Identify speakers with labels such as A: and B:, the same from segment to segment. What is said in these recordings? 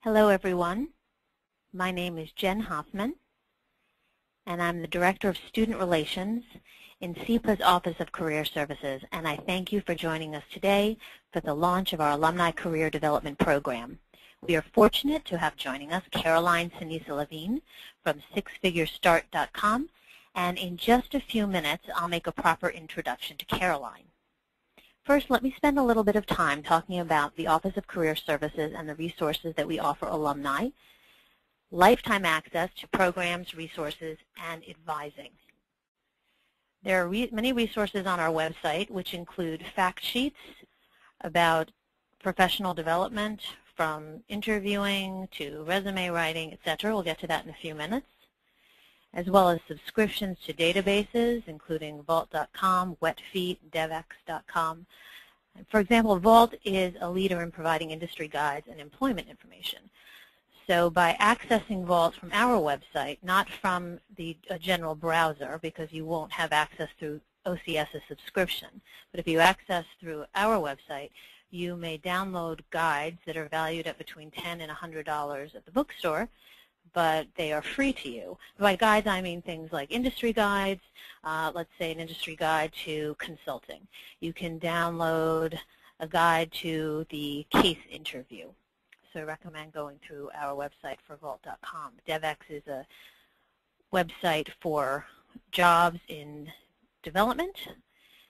A: Hello, everyone. My name is Jen Hoffman, and I'm the Director of Student Relations in SEPA's Office of Career Services, and I thank you for joining us today for the launch of our Alumni Career Development Program. We are fortunate to have joining us Caroline Sinisa-Levine from SixFigureStart.com, and in just a few minutes, I'll make a proper introduction to Caroline. First, let me spend a little bit of time talking about the Office of Career Services and the resources that we offer alumni, lifetime access to programs, resources, and advising. There are many resources on our website, which include fact sheets about professional development, from interviewing to resume writing, etc. We'll get to that in a few minutes, as well as subscriptions to databases, including Vault.com, Wetfeet, Devex.com. For example, Vault is a leader in providing industry guides and employment information. So by accessing Vault from our website, not from the general browser, because you won't have access through OCS's subscription, but if you access through our website, you may download guides that are valued at between $10 and $100 at the bookstore, but they are free to you. By guides, I mean things like industry guides, let's say an industry guide to consulting. You can download a guide to the case interview. So I recommend going through our website for Vault.com. Devex is a website for jobs in development,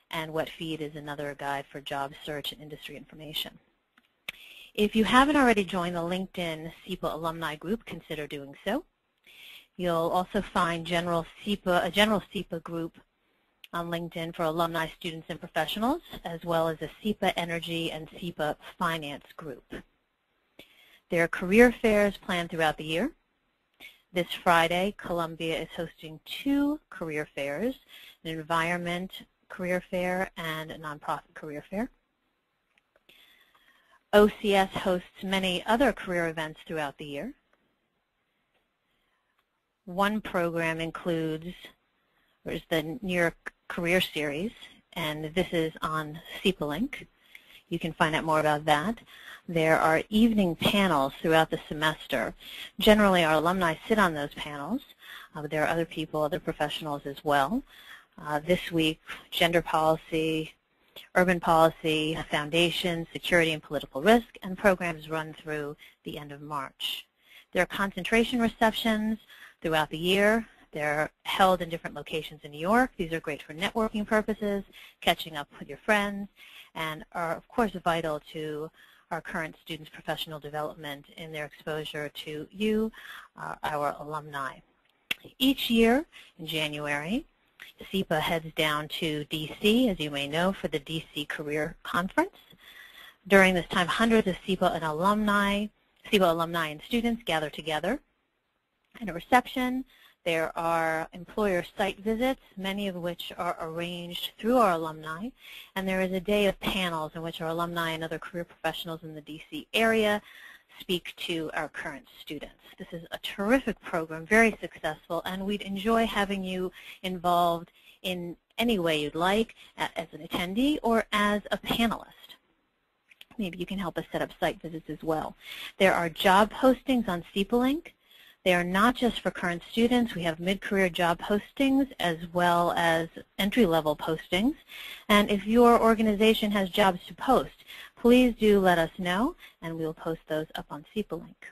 A: and Wetfeet is another guide for job search and industry information. If you haven't already joined the LinkedIn SEPA alumni group, consider doing so. You'll also find a general SEPA group on LinkedIn for alumni, students, and professionals, as well as a SEPA Energy and SEPA Finance group. There are career fairs planned throughout the year. This Friday, Columbia is hosting 2 career fairs, an environment career fair and a nonprofit career fair. OCS hosts many other career events throughout the year. One program includes the New York Career Series, and this is on SEPA Link. You can find out more about that. There are evening panels throughout the semester. Generally, our alumni sit on those panels, but there are other people, other professionals as well. This week, gender policy, urban policy, foundation, security and political risk, and programs run through the end of March. There are concentration receptions throughout the year. They're held in different locations in New York. These are great for networking purposes, catching up with your friends, and are, of course, vital to our current students' professional development in their exposure to you, our alumni. Each year in January, SEPA heads down to DC, as you may know, for the DC Career Conference. During this time, hundreds of SEPA alumni and students gather together. At a reception, there are employer site visits, many of which are arranged through our alumni, and there is a day of panels in which our alumni and other career professionals in the DC area speak to our current students. This is a terrific program, very successful, and we'd enjoy having you involved in any way you'd like, as an attendee or as a panelist. Maybe you can help us set up site visits as well. There are job postings on SEPA Link. They are not just for current students. We have mid-career job postings as well as entry-level postings. And if your organization has jobs to post, please do let us know, and we'll post those up on SEPA Link.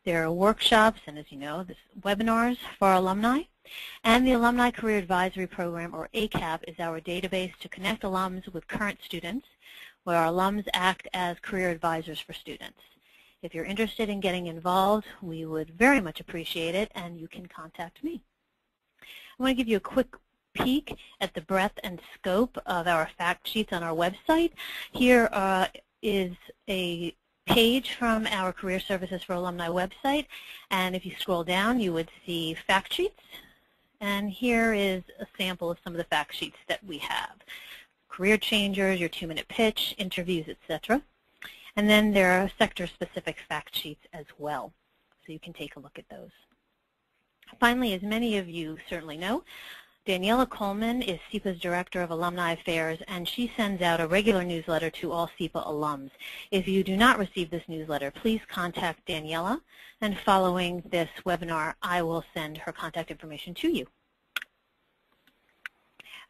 A: There are workshops, and as you know, webinars for our alumni. And the Alumni Career Advisory Program, or ACAP, is our database to connect alums with current students, where our alums act as career advisors for students. If you're interested in getting involved, we would very much appreciate it, and you can contact me. I want to give you a quick peek at the breadth and scope of our fact sheets on our website. Here is a page from our Career Services for Alumni website, and if you scroll down, you would see fact sheets. And here is a sample of some of the fact sheets that we have. Career changers, your 2-minute pitch, interviews, etc. And then there are sector-specific fact sheets as well, so you can take a look at those. Finally, as many of you certainly know, Daniela Coleman is SIPA's Director of Alumni Affairs, and she sends out a regular newsletter to all SIPA alums. If you do not receive this newsletter, please contact Daniela, and following this webinar, I will send her contact information to you.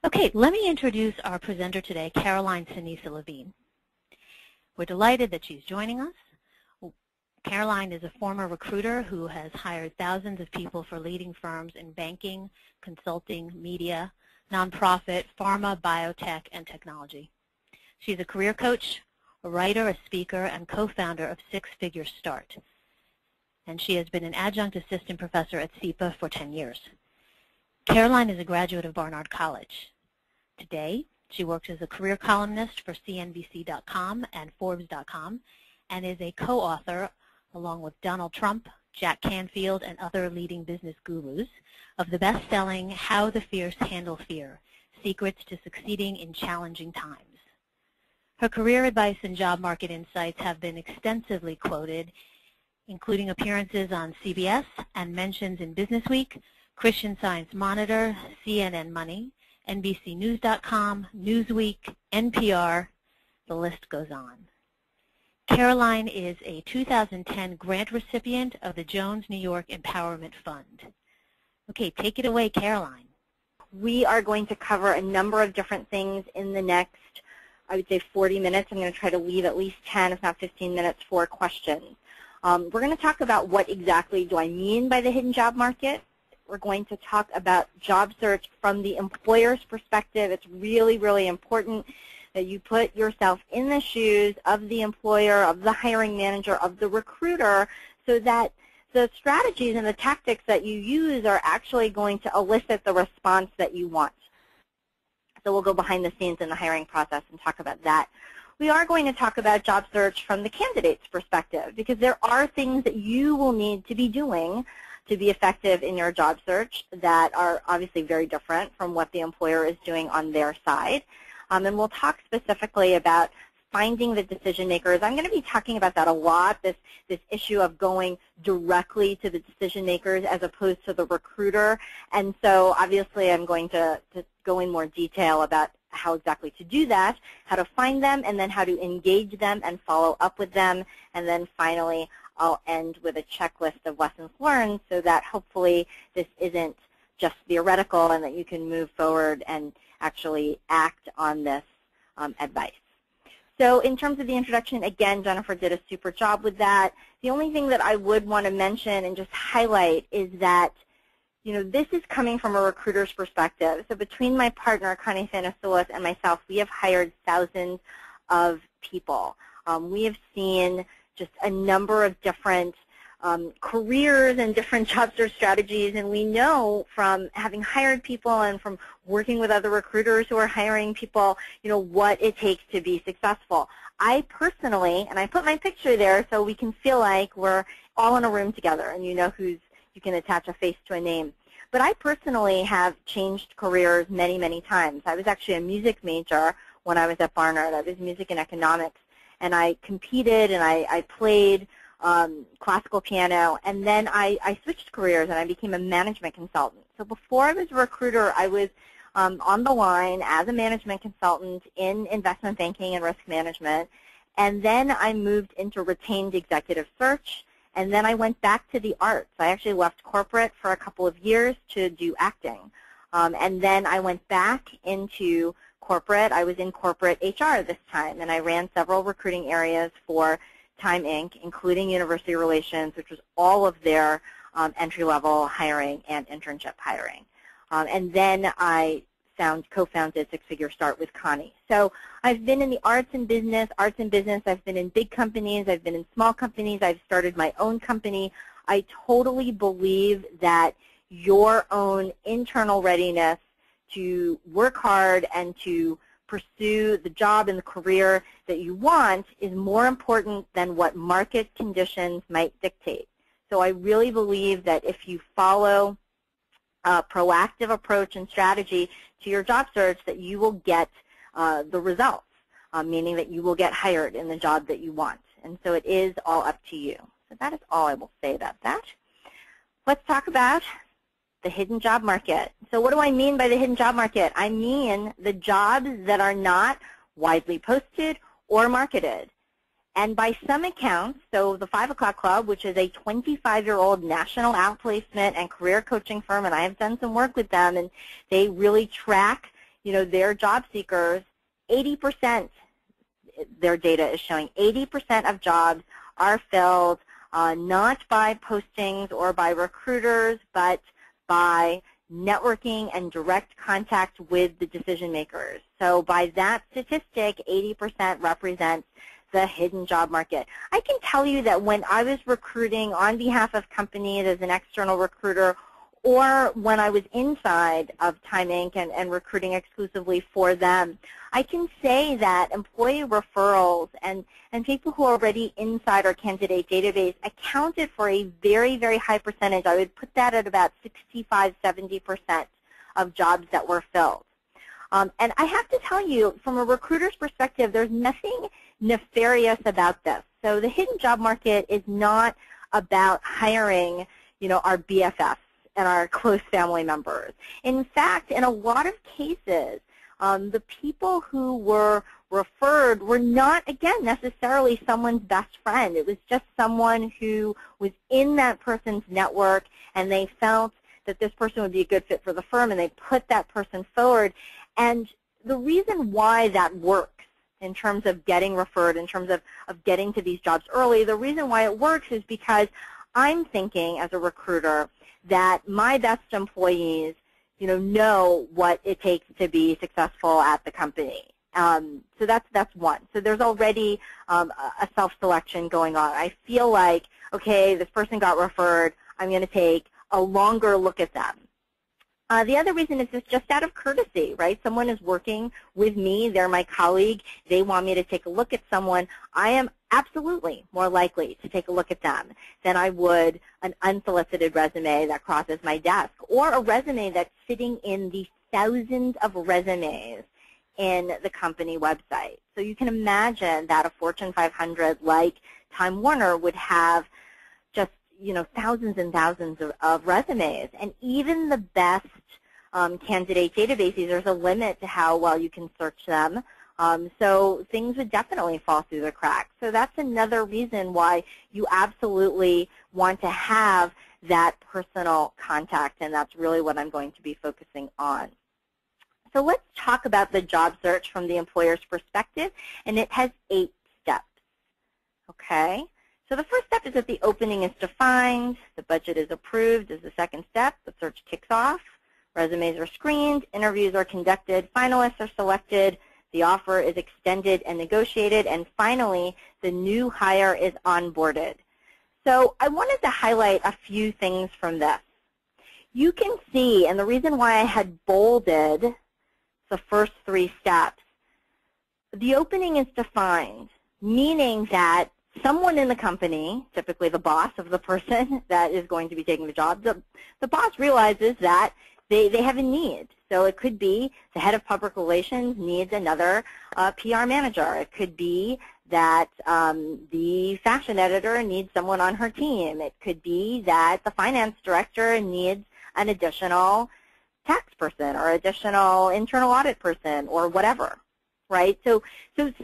A: Okay, let me introduce our presenter today, Caroline Sinisa-Levine. We're delighted that she's joining us. Caroline is a former recruiter who has hired thousands of people for leading firms in banking, consulting, media, nonprofit, pharma, biotech, and technology. She's a career coach, a writer, a speaker, and co-founder of Six Figure Start. And she has been an adjunct assistant professor at SIPA for 10 years. Caroline is a graduate of Barnard College. Today, she works as a career columnist for CNBC.com and Forbes.com and is a co-author, along with Donald Trump, Jack Canfield, and other leading business gurus, of the best-selling How the Fierce Handle Fear, Secrets to Succeeding in Challenging Times. Her career advice and job market insights have been extensively quoted, including appearances on CBS and mentions in Businessweek, Christian Science Monitor, CNN Money, NBCNews.com, Newsweek, NPR, the list goes on. Caroline is a 2010 grant recipient of the Jones New York Empowerment Fund. Okay, take it away, Caroline.
B: We are going to cover a number of different things in the next, I would say, 40 minutes. I'm going to try to leave at least 10, if not 15 minutes for questions. We're going to talk about what exactly do I mean by the hidden job market. We're going to talk about job search from the employer's perspective. It's really, really important that you put yourself in the shoes of the employer, of the hiring manager, of the recruiter, so that the strategies and the tactics that you use are actually going to elicit the response that you want. So we'll go behind the scenes in the hiring process and talk about that. We are going to talk about job search from the candidate's perspective, because there are things that you will need to be doing to be effective in your job search that are obviously very different from what the employer is doing on their side. And we'll talk specifically about finding the decision makers. I'm going to be talking about that a lot, this issue of going directly to the decision makers as opposed to the recruiter. And so obviously I'm going to go in more detail about how exactly to do that, how to find them, and then how to engage them and follow up with them. And then finally, I'll end with a checklist of lessons learned so that hopefully this isn't just theoretical and that you can move forward and actually act on this advice. So in terms of the introduction, again, Jennifer did a super job with that. The only thing that I would want to mention and just highlight is that, you know, this is coming from a recruiter's perspective. So between my partner, Connie Thanasoulis, and myself, we have hired thousands of people. We have seen just a number of different careers and different job search strategies, and we know from having hired people and from working with other recruiters who are hiring people, you know, what it takes to be successful. I personally, and I put my picture there so we can feel like we're all in a room together and you know who's, you can attach a face to a name. But I personally have changed careers many, many times. I was actually a music major when I was at Barnard. I was music and economics, and I competed and I played classical piano, and then I switched careers and I became a management consultant. So before I was a recruiter, I was on the line as a management consultant in investment banking and risk management, and then I moved into retained executive search, and then I went back to the arts. I actually left corporate for a couple of years to do acting, and then I went back into corporate. I was in corporate HR this time, and I ran several recruiting areas for Time Inc., including University Relations, which was all of their entry-level hiring and internship hiring. And then I co-founded Six Figure Start with Connie. So I've been in the arts and business. I've been in big companies. I've been in small companies. I've started my own company. I totally believe that your own internal readiness to work hard and to pursue the job and the career that you want is more important than what market conditions might dictate. So I really believe that if you follow a proactive approach and strategy to your job search, that you will get the results, meaning that you will get hired in the job that you want. And so it is all up to you. So that is all I will say about that. Let's talk about the hidden job market. So what do I mean by the hidden job market? I mean the jobs that are not widely posted or marketed. And by some accounts, so the 5 O'Clock Club, which is a 25-year-old national outplacement and career coaching firm, and I have done some work with them, and they really track, their job seekers. 80%, their data is showing 80% of jobs are filled not by postings or by recruiters, but by networking and direct contact with the decision makers. So by that statistic, 80% represents the hidden job market. I can tell you that when I was recruiting on behalf of companies as an external recruiter, or when I was inside of Time Inc. and recruiting exclusively for them, I can say that employee referrals and people who are already inside our candidate database accounted for a very, very high percentage. I would put that at about 65, 70% of jobs that were filled. And I have to tell you, from a recruiter's perspective, there's nothing nefarious about this. So the hidden job market is not about hiring, our BFFs and our close family members. In fact, in a lot of cases, the people who were referred were not, again, necessarily someone's best friend. It was just someone who was in that person's network, and they felt that this person would be a good fit for the firm, and they put that person forward. And the reason why that works in terms of getting referred, in terms of getting to these jobs early, the reason why it works is because I'm thinking as a recruiter that my best employees, know what it takes to be successful at the company. So that's one. So there's already a self-selection going on. I feel like, okay, this person got referred. I'm going to take a longer look at them. The other reason is just out of courtesy, right? Someone is working with me. They're my colleague. They want me to take a look at someone. I am absolutely more likely to take a look at them than I would an unsolicited resume that crosses my desk, or a resume that's sitting in the thousands of resumes in the company website. So you can imagine that a Fortune 500 like Time Warner would have just, thousands and thousands of resumes. And even the best candidate databases, there's a limit to how well you can search them. So things would definitely fall through the cracks. So that's another reason why you absolutely want to have that personal contact, and that's really what I'm going to be focusing on. So let's talk about the job search from the employer's perspective, and it has 8 steps. Okay? So the first step is that the opening is defined, the budget is approved is the second step, the search kicks off, resumes are screened, interviews are conducted, finalists are selected, the offer is extended and negotiated, and finally, the new hire is onboarded. So I wanted to highlight a few things from this. You can see, and the reason why I had bolded the first 3 steps, the opening is defined, meaning that someone in the company, typically the boss of the person that is going to be taking the job, the boss realizes that they have a need. So it could be the head of public relations needs another PR manager. It could be that the fashion editor needs someone on her team. It could be that the finance director needs an additional tax person or additional internal audit person or whatever. Right? So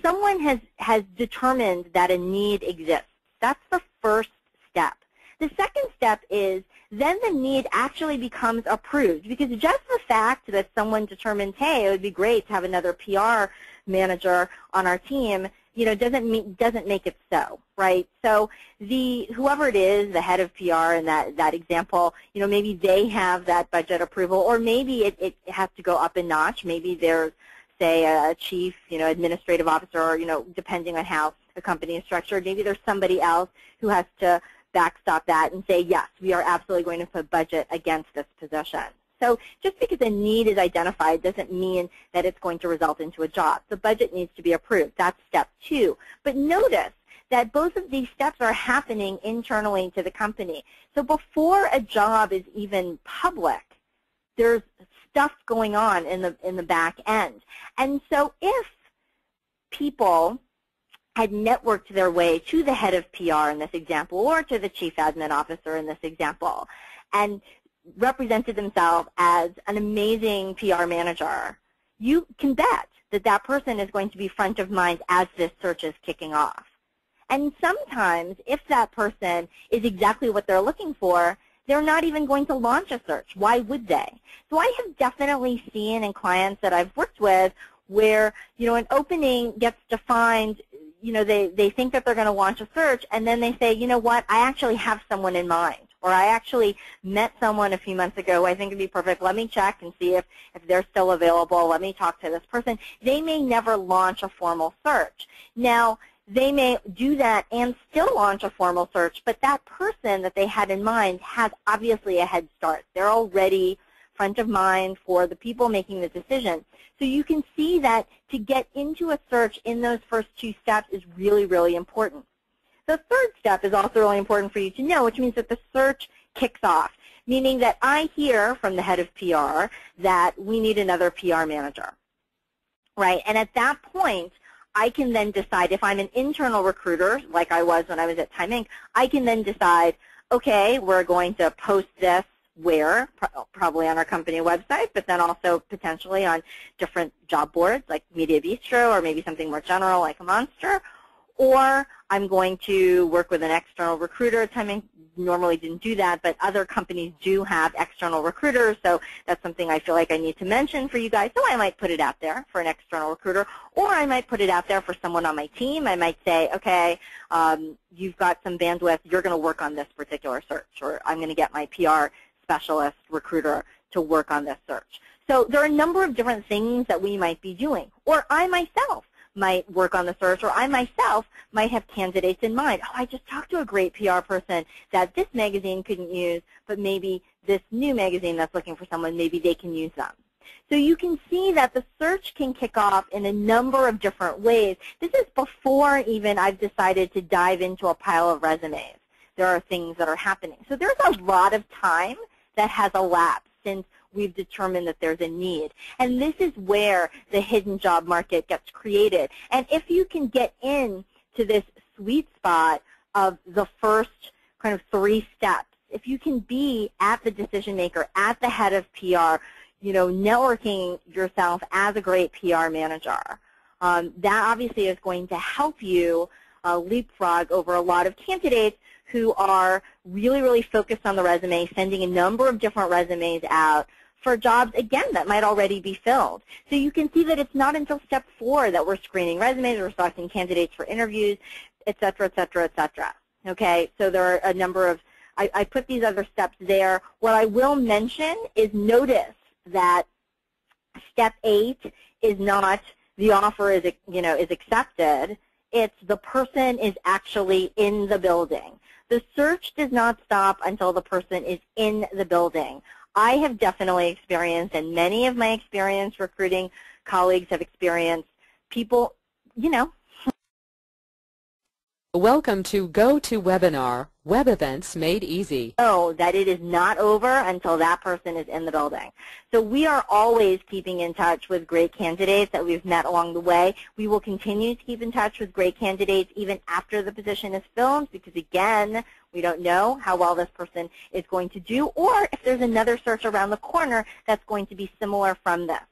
B: someone has determined that a need exists. That's the first step. The second step is then the need actually becomes approved, because just the fact that someone determines, hey, it would be great to have another PR manager on our team, doesn't make it so, right? So whoever it is, the head of PR in that example, maybe they have that budget approval, or maybe it has to go up a notch. Maybe there's, say, a chief, administrative officer, or, depending on how the company is structured, maybe there's somebody else who has to backstop that and say, yes, we are absolutely going to put budget against this position. So just because a need is identified doesn't mean that it's going to result into a job. The budget needs to be approved. That's step 2. But notice that both of these steps are happening internally to the company. So before a job is even public, there's stuff going on in the back end. And so if people had networked their way to the head of PR in this example, or to the chief admin officer in this example, and represented themselves as an amazing PR manager, you can bet that that person is going to be front of mind as this search is kicking off. And sometimes, if that person is exactly what they're looking for, they're not even going to launch a search. Why would they? So I have definitely seen in clients that I've worked with where, an opening gets defined, they think that they're going to launch a search, and then they say, you know what, I actually have someone in mind, or I actually met someone a few months ago who I think would be perfect. Let me check and see if they're still available. Let me talk to this person. They may never launch a formal search. Now, they may do that and still launch a formal search, but that person that they had in mind has obviously a head start. They're already front of mind for the people making the decision. So you can see that to get into a search in those first two steps is really, really important. The third step is also really important for you to know, which means that the search kicks off, meaning that I hear from the head of PR that we need another PR manager, right? And at that point, I can then decide, if I'm an internal recruiter, like I was when I was at Time Inc., I can then decide, okay, we're going to post this where? Probably on our company website, but then also potentially on different job boards like Media Bistro, or maybe something more general like a Monster. Or I'm going to work with an external recruiter. Time Inc. normally didn't do that, but other companies do have external recruiters, so that's something I feel like I need to mention for you guys. So I might put it out there for an external recruiter, or I might put it out there for someone on my team. I might say, okay, you've got some bandwidth. You're going to work on this particular search, or I'm going to get my PR specialist recruiter to work on this search. So there are a number of different things that we might be doing, or I myself might work on the search, or I myself might have candidates in mind. Oh, I just talked to a great PR person that this magazine couldn't use, but maybe this new magazine that's looking for someone, maybe they can use them. So you can see that the search can kick off in a number of different ways. This is before even I've decided to dive into a pile of resumes. There are things that are happening. So there's a lot of time that has elapsed since we've determined that there's a need. And this is where the hidden job market gets created. And if you can get into this sweet spot of the first kind of 3 steps, if you can be at the decision maker, at the head of PR, networking yourself as a great PR manager, that obviously is going to help you leapfrog over a lot of candidates who are really, really focused on the resume, sending a number of different resumes out for jobs, again, that might already be filled. So you can see that it's not until step 4 that we're screening resumes, we're selecting candidates for interviews, et cetera, et cetera, et cetera. Okay, so there are a number of, I put these other steps there. What I will mention is notice that step 8 is not the offer is, is accepted. It's the person is actually in the building. The search does not stop until the person is in the building. I have definitely experienced, and many of my experienced recruiting colleagues have experienced, people,
C: Welcome to GoToWebinar, Web Events Made Easy.
B: Know that it is not over until that person is in the building. So we are always keeping in touch with great candidates that we've met along the way. We will continue to keep in touch with great candidates even after the position is filled, because again, we don't know how well this person is going to do, or if there's another search around the corner that's going to be similar from this.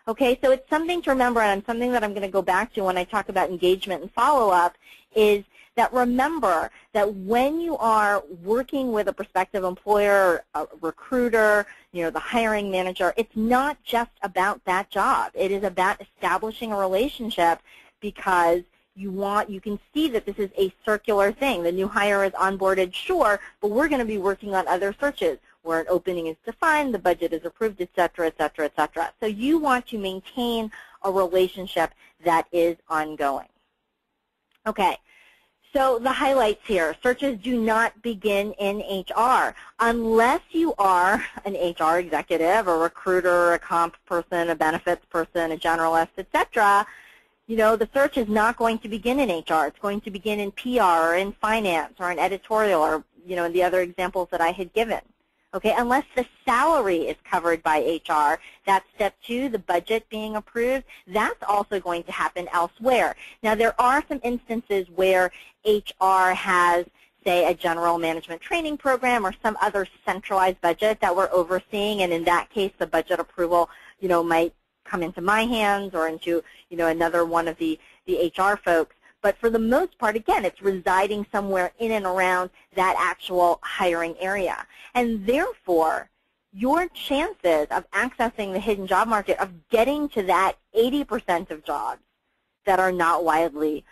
B: Okay, so it's something to remember, and something that I'm going to go back to when I talk about engagement and follow-up is that remember that when you are working with a prospective employer, a recruiter, the hiring manager, it's not just about that job. It is about establishing a relationship, because you can see that this is a circular thing. The new hire is onboarded, sure, but we're going to be working on other searches where an opening is defined, the budget is approved, et cetera, et cetera, et cetera. So you want to maintain a relationship that is ongoing. Okay. So the highlights here, searches do not begin in HR unless you are an HR executive, a recruiter, a comp person, a benefits person, a generalist, etc. The search is not going to begin in HR. It's going to begin in PR or in finance or in editorial or, in the other examples that I had given. Okay, unless the salary is covered by HR, that's step 2, the budget being approved, that's also going to happen elsewhere. Now, there are some instances where HR has say, a general management training program or some other centralized budget that we're overseeing, and in that case, the budget approval, might come into my hands or into, another one of the HR folks. But for the most part, again, it's residing somewhere in and around that actual hiring area. And therefore, your chances of accessing the hidden job market, of getting to that 80% of jobs that are not widely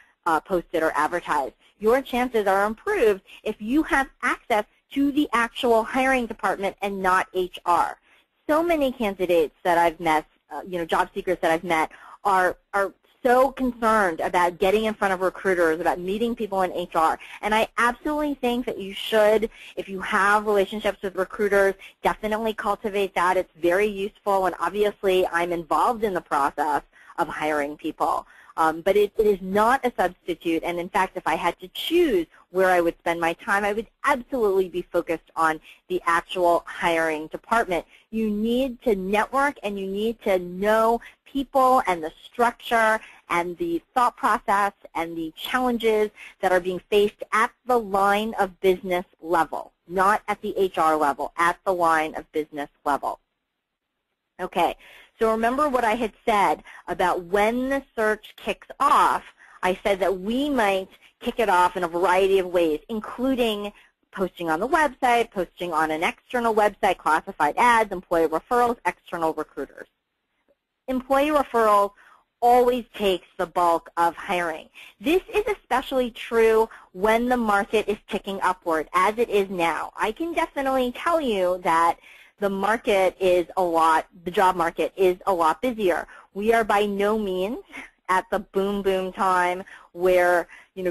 B: posted or advertised, your chances are improved if you have access to the actual hiring department and not HR. So many candidates that I've met, job seekers that I've met are so concerned about getting in front of recruiters, about meeting people in HR. And I absolutely think that you should, if you have relationships with recruiters, definitely cultivate that. It's very useful, and obviously I'm involved in the process of hiring people. But it is not a substitute, and in fact, if I had to choose where I would spend my time, I would absolutely be focused on the actual hiring department. You need to network, and you need to know people and the structure and the thought process and the challenges that are being faced at the line of business level, not at the HR level, at the line of business level. Okay. So remember what I had said about when the search kicks off. I said that we might kick it off in a variety of ways, including posting on the website, posting on an external website, classified ads, employee referrals, external recruiters. Employee referrals always takes the bulk of hiring. This is especially true when the market is ticking upward, as it is now. I can definitely tell you that the market is the job market is a lot busier. We are by no means at the boom time where,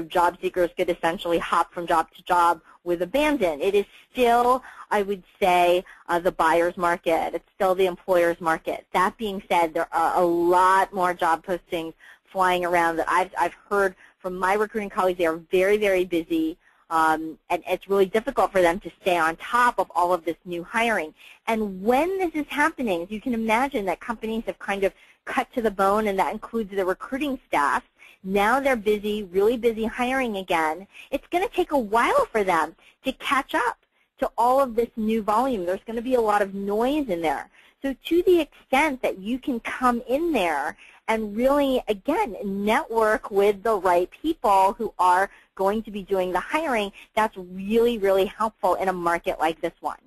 B: job seekers could essentially hop from job to job with abandon. It is still, I would say, the buyer's market. It's still the employer's market. That being said, there are a lot more job postings flying around that I've heard from my recruiting colleagues. They are very, very busy. And it's really difficult for them to stay on top of all of this new hiring. And when this is happening, you can imagine that companies have kind of cut to the bone, and that includes the recruiting staff. Now they're busy, really busy hiring again. It's going to take a while for them to catch up to all of this new volume. There's going to be a lot of noise in there. So to the extent that you can come in there and really, again, network with the right people who are going to be doing the hiring, that's really, really helpful in a market like this one.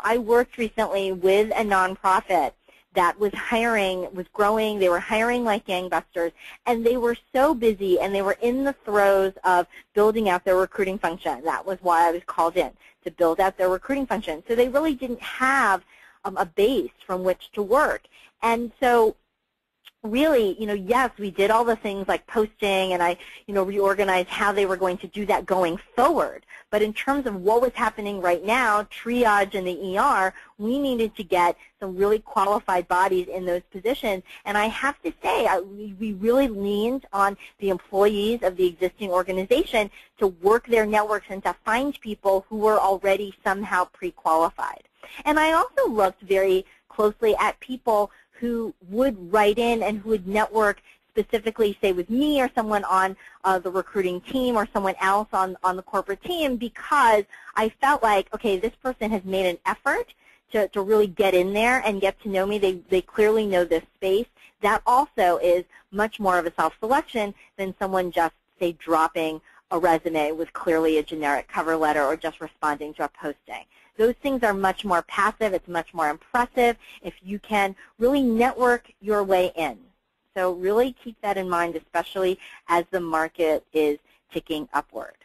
B: I worked recently with a nonprofit that was hiring, was growing. They were hiring like gangbusters, and they were so busy, and they were in the throes of building out their recruiting function. That was why I was called in, to build out their recruiting function. So they really didn't have a base from which to work. And so really, yes, we did all the things like posting, and I, reorganized how they were going to do that going forward. But in terms of what was happening right now, triage in the ER, we needed to get some really qualified bodies in those positions. And I have to say, we really leaned on the employees of the existing organization to work their networks and to find people who were already somehow pre-qualified. And I also looked very closely at people who would write in and who would network specifically, say, with me or someone on the recruiting team or someone else on the corporate team, because I felt like, okay, this person has made an effort to really get in there and get to know me. They clearly know this space. That also is much more of a self-selection than someone just, say, dropping a resume with clearly a generic cover letter or just responding to a posting. Those things are much more passive. It's much more impressive if you can really network your way in. So really keep that in mind, especially as the market is ticking upward.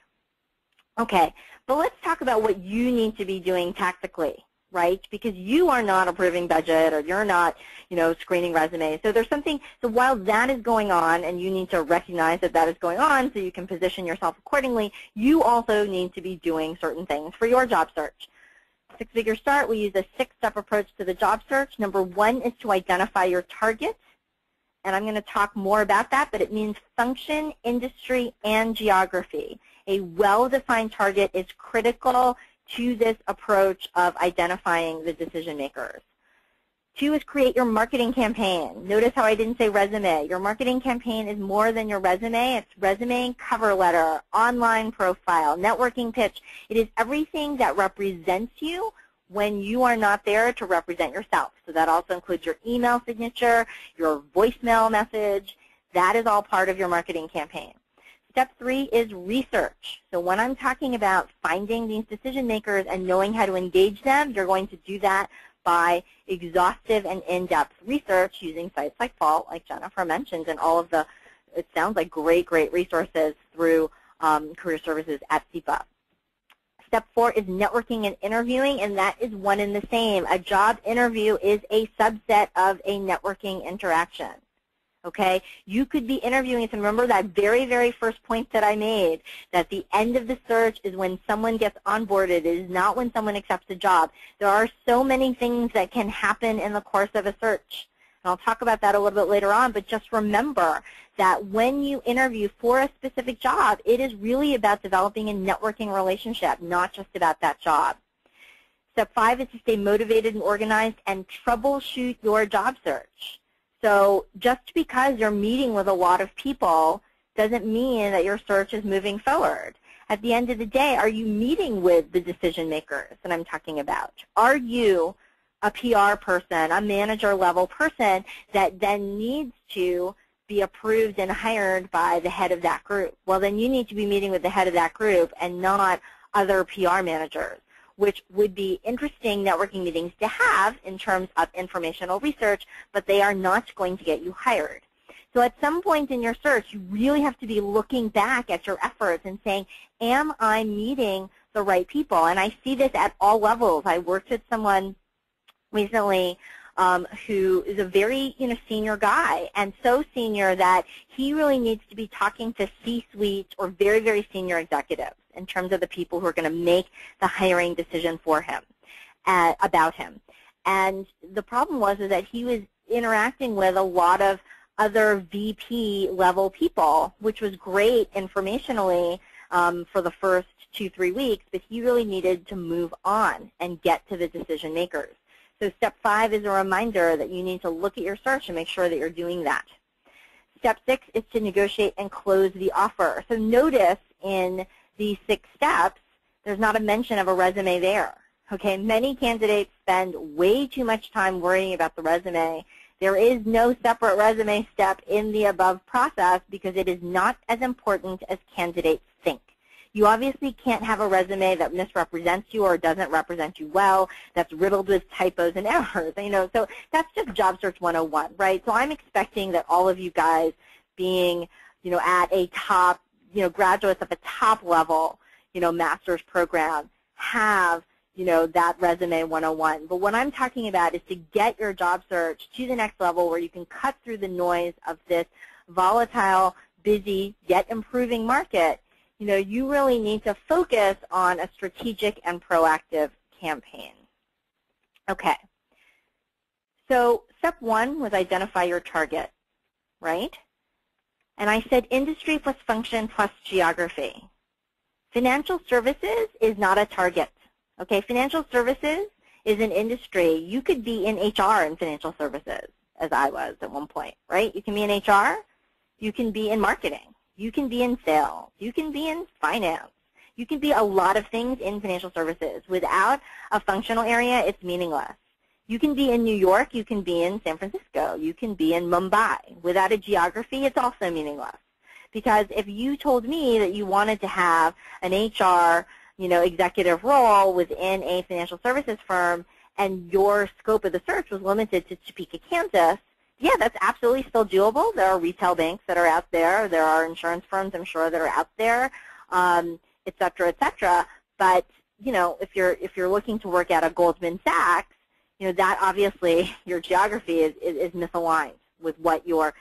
B: Okay, but let's talk about what you need to be doing tactically, right? Because you are not approving budget, or you're not, screening resumes. So there's something, so while that is going on, and you need to recognize that that is going on so you can position yourself accordingly, you also need to be doing certain things for your job search. Six-Figure Start, we use a 6-step approach to the job search. Number 1 is to identify your targets, and I'm going to talk more about that, but it means function, industry, and geography. A well-defined target is critical to this approach of identifying the decision makers. 2 is create your marketing campaign. Notice how I didn't say resume. Your marketing campaign is more than your resume. It's resume, cover letter, online profile, networking pitch. It is everything that represents you when you are not there to represent yourself. So that also includes your email signature, your voicemail message. That is all part of your marketing campaign. Step 3 is research. So when I'm talking about finding these decision makers and knowing how to engage them, you're going to do that by exhaustive and in-depth research using sites like Vault, like Jennifer mentioned, and all of the, it sounds like great resources through Career Services at SEPA. Step 4 is networking and interviewing, and that is one and the same. A job interview is a subset of a networking interaction. Okay, you could be interviewing, and remember that very first point that I made, that the end of the search is when someone gets onboarded. It is not when someone accepts a job. There are so many things that can happen in the course of a search. And I'll talk about that a little bit later on, but just remember that when you interview for a specific job, it is really about developing a networking relationship, not just about that job. Step 5 is to stay motivated and organized and troubleshoot your job search. So just because you're meeting with a lot of people doesn't mean that your search is moving forward. At the end of the day, are you meeting with the decision makers that I'm talking about? Are you a PR person, a manager level person that then needs to be approved and hired by the head of that group? Well, then you need to be meeting with the head of that group and not other PR managers, which would be interesting networking meetings to have in terms of informational research, but they are not going to get you hired. So at some point in your search, you really have to be looking back at your efforts and saying, am I meeting the right people? And I see this at all levels. I worked with someone recently who is a very senior guy, and so senior that he really needs to be talking to C-suite or very senior executives in terms of the people who are going to make the hiring decision for him, about him. And the problem was is that he was interacting with a lot of other VP level people, which was great informationally for the first 2-3 weeks, but he really needed to move on and get to the decision makers. So step 5 is a reminder that you need to look at your search and make sure that you're doing that. Step 6 is to negotiate and close the offer. So notice in these 6 steps, there's not a mention of a resume there. Okay, many candidates spend way too much time worrying about the resume. There is no separate resume step in the above process because it is not as important as candidates think. You obviously can't have a resume that misrepresents you or doesn't represent you well, that's riddled with typos and errors. So that's just Job Search 101, right? So I'm expecting that all of you guys being, at a top, graduates of a top level, master's program have, that resume 101. But what I'm talking about is to get your job search to the next level where you can cut through the noise of this volatile, busy, yet improving market. You really need to focus on a strategic and proactive campaign. Okay. So step 1 was identify your target, right? And I said industry plus function plus geography. Financial services is not a target. Okay, financial services is an industry. You could be in HR in financial services, as I was at one point, right? You can be in HR. You can be in marketing. You can be in sales. You can be in finance. You can be a lot of things in financial services. Without a functional area, it's meaningless. You can be in New York. You can be in San Francisco. You can be in Mumbai. Without a geography, it's also meaningless. Because if you told me that you wanted to have an HR, executive role within a financial services firm and your scope of the search was limited to Topeka, Kansas, yeah, that's absolutely still doable. There are retail banks that are out there. There are insurance firms, I'm sure, that are out there, et cetera, et cetera. But, if you're looking to work at a Goldman Sachs, that obviously your geography is misaligned with what your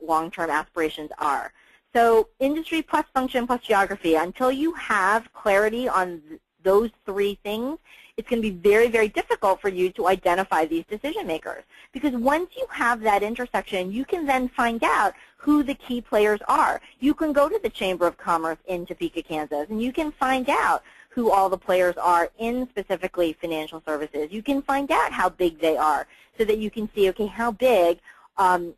B: long-term aspirations are. So industry plus function plus geography, until you have clarity on those 3 things, it's going to be very difficult for you to identify these decision makers. Because once you have that intersection, you can then find out who the key players are. You can go to the Chamber of Commerce in Topeka, Kansas, and you can find out who all the players are in specifically financial services. You can find out how big they are so that you can see, okay, how big of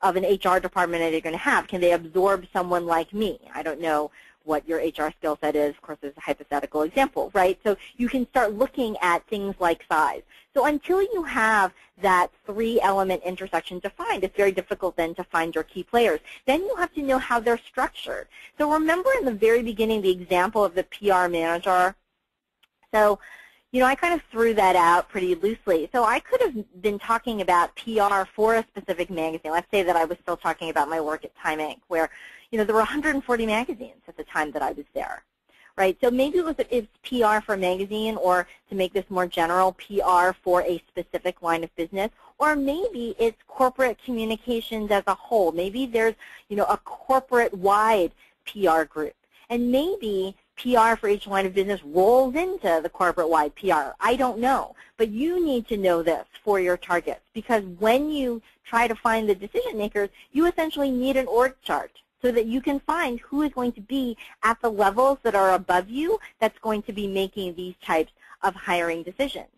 B: an HR department are they going to have? Can they absorb someone like me? I don't know what your HR skill set is. Of course, there's a hypothetical example, right? So you can start looking at things like size. So until you have that 3-element intersection defined, it's very difficult then to find your key players. Then you have to know how they're structured. So remember in the very beginning the example of the PR manager? So, you know, I kind of threw that out pretty loosely. So I could have been talking about PR for a specific magazine. Let's say that I was still talking about my work at Time Inc., where, you know, there were 140 magazines at the time that I was there, right? So maybe it's PR for a magazine, or to make this more general, PR for a specific line of business, or maybe it's corporate communications as a whole. Maybe there's, you know, a corporate-wide PR group, and maybe PR for each line of business rolls into the corporate-wide PR. I don't know, but you need to know this for your targets, because when you try to find the decision makers, you essentially need an org chart so that you can find who is going to be at the levels that are above you that's going to be making these types of hiring decisions.